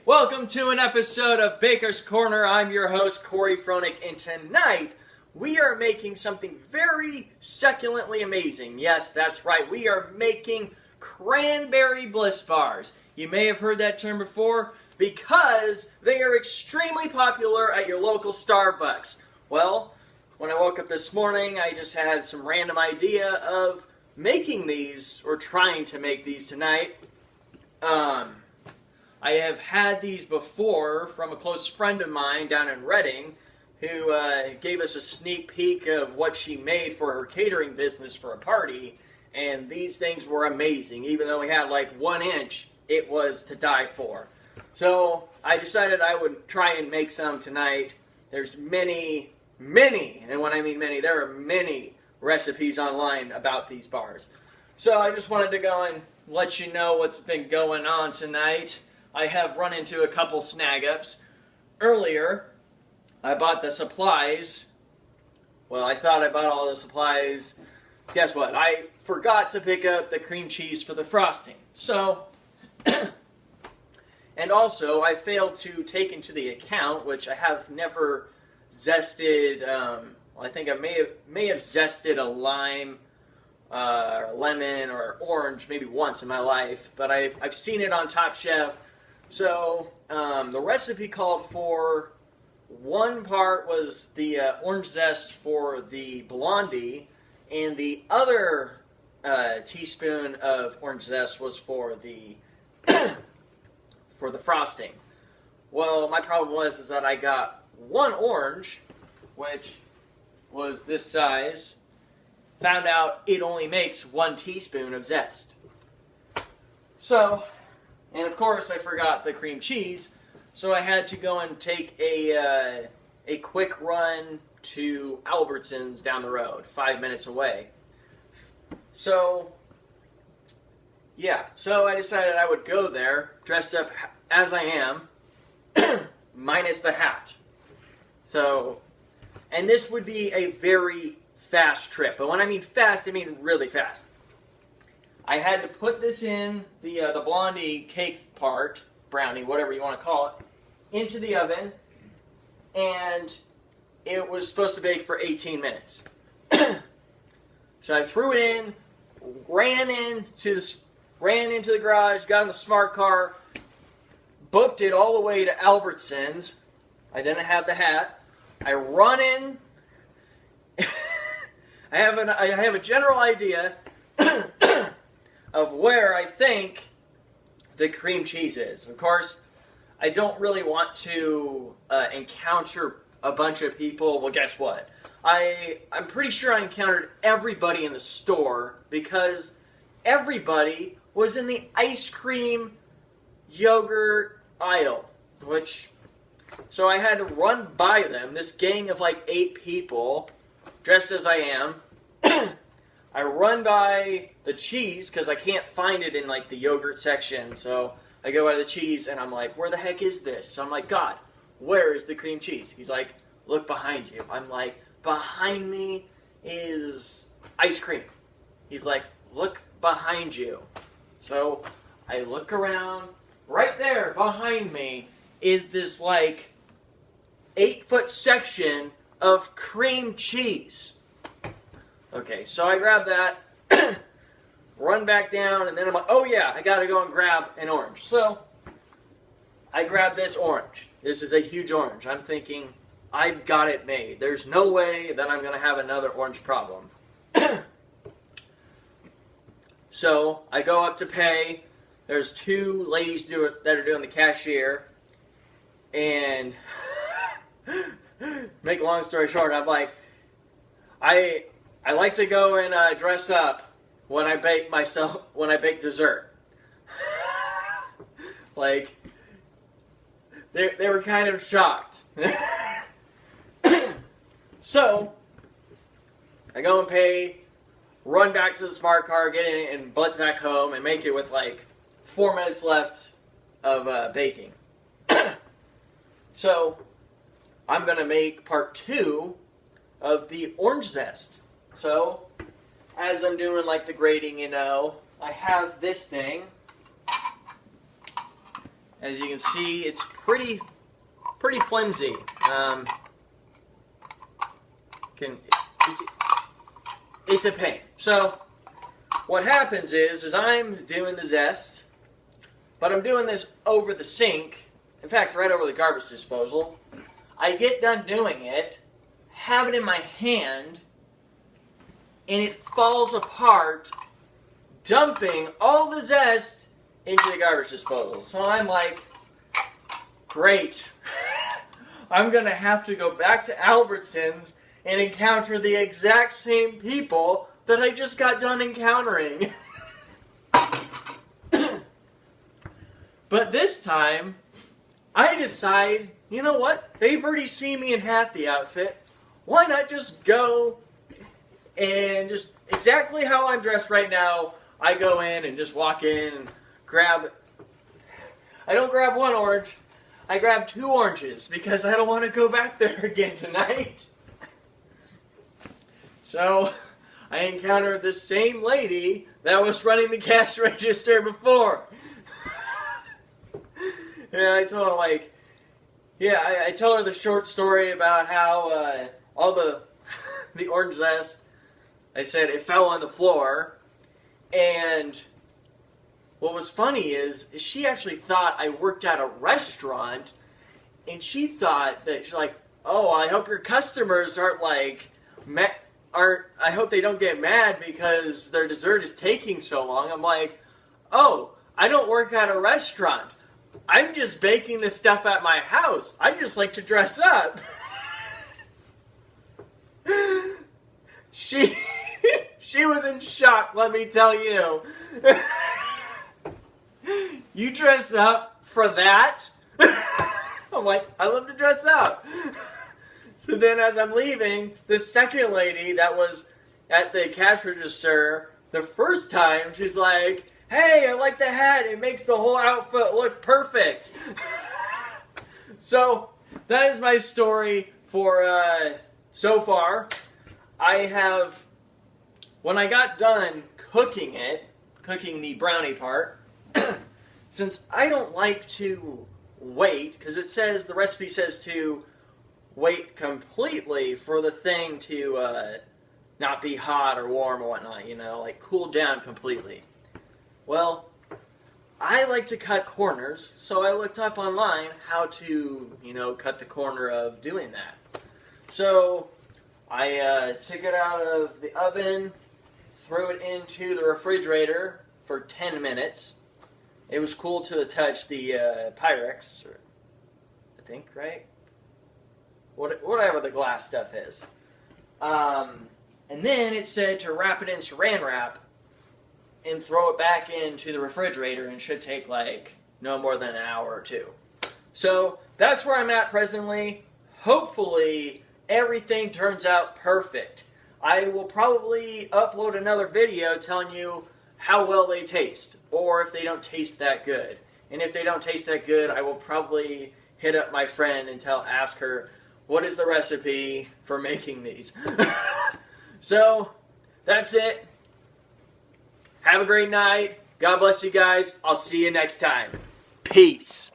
Welcome to an episode of Baker's Corner. I'm your host, Corey Froelich, and tonight we are making something very succulently amazing. Yes, that's right. We are making Cranberry Bliss bars. You may have heard that term before because they are extremely popular at your local Starbucks. Well, when I woke up this morning, I just had some random idea of making these, or trying to make these tonight. I have had these before from a close friend of mine down in Reading who gave us a sneak peek of what she made for her catering business for a party, and these things were amazing. Even though we had like 1 inch, it was to die for. So I decided I would try and make some tonight. There's many, and when I mean many, there are many recipes online about these bars. So I just wanted to go and let you know what's been going on tonight. I have run into a couple snag-ups. Earlier, I bought the supplies. Well, I thought I bought all the supplies. Guess what? I forgot to pick up the cream cheese for the frosting. So, and also, I failed to take into the account, which I have never zested. I think I may have zested a lime, or lemon, or orange maybe once in my life, but I've seen it on Top Chef. So, the recipe called for, one part was the orange zest for the blondie, and the other teaspoon of orange zest was for the for the frosting. Well, my problem is that I got one orange, which was this size, found out it only makes 1 teaspoon of zest. So, and of course, I forgot the cream cheese, so I had to go and take a quick run to Albertsons down the road, 5 minutes away. So, yeah, so I decided I would go there, dressed up as I am, minus the hat. So, and this would be a very fast trip, but when I mean fast, I mean really fast. I had to put this in, the blondie cake part, brownie, whatever you want to call it, into the oven, and it was supposed to bake for 18 minutes. So I threw it in, ran into the garage, got in the smart car, booked it all the way to Albertsons. I didn't have the hat. I run in. I have a general idea of where I think the cream cheese is. Of course, I don't really want to encounter a bunch of people. Well, guess what? I'm pretty sure I encountered everybody in the store because everybody was in the ice cream yogurt aisle, so I had to run by them, this gang of like 8 people, dressed as I am. I run by the cheese because I can't find it in like the yogurt section, so I go by the cheese and I'm like, where the heck is this? So I'm like, God, where is the cream cheese? He's like, look behind you. I'm like, behind me is ice cream. He's like, look behind you. So I look around. Right there behind me is this like 8-foot section of cream cheese. Okay, so I grab that, run back down, and then I'm like, oh yeah, I gotta go and grab an orange. So, I grab this orange. This is a huge orange. I'm thinking, I've got it made. There's no way that I'm gonna have another orange problem. So, I go up to pay. There's 2 ladies that are doing the cashier, and make a long story short, I'm like, I like to go and dress up when I bake dessert. Like, they were kind of shocked. So, I go and pay, run back to the smart car, get in it, and blitz back home, and make it with like 4 minutes left of baking. So, I'm going to make part 2 of the orange zest. So, as I'm doing like the grating, I have this thing. As you can see, it's pretty flimsy. It's a pain. So what happens is I'm doing the zest, but I'm doing this over the sink. In fact, right over the garbage disposal. I get done doing it, have it in my hand, and it falls apart, dumping all the zest into the garbage disposal. So I'm like, great. I'm going to have to go back to Albertsons and encounter the exact same people that I just got done encountering. But this time, I decide, you know what? They've already seen me in half the outfit. Why not just go and just exactly how I'm dressed right now, I go in and just walk in and grab... I don't grab one orange. I grab 2 oranges because I don't want to go back there again tonight. So, I encountered the same lady that was running the cash register before. And I told her, like, yeah, I tell her the short story about how all the orange zest, I said it fell on the floor. And what was funny is she actually thought I worked at a restaurant, and she thought that she's like, oh, I hope your customers aren't like, I hope they don't get mad because their dessert is taking so long. I'm like, oh, I don't work at a restaurant. I'm just baking this stuff at my house. I just like to dress up. She was in shock, let me tell you. You dress up for that? I'm like, I love to dress up. So then as I'm leaving, the second lady that was at the cash register the first time, she's like, hey, I like the hat. It makes the whole outfit look perfect. So that is my story for so far. When I got done cooking the brownie part, since I don't like to wait, because the recipe says to wait completely for the thing to not be hot or warm or whatnot, like cool down completely. Well, I like to cut corners, so I looked up online how to, cut the corner of doing that. So I took it out of the oven, threw it into the refrigerator for 10 minutes. It was cool to the touch, the Pyrex, I think, right? Whatever the glass stuff is. And then it said to wrap it in saran wrap and throw it back into the refrigerator, and should take like no more than an hour or 2. So that's where I'm at presently. Hopefully everything turns out perfect. I will probably upload another video telling you how well they taste, or if they don't taste that good. And if they don't taste that good, I will probably hit up my friend and ask her, what is the recipe for making these? So, that's it. Have a great night. God bless you guys. I'll see you next time. Peace.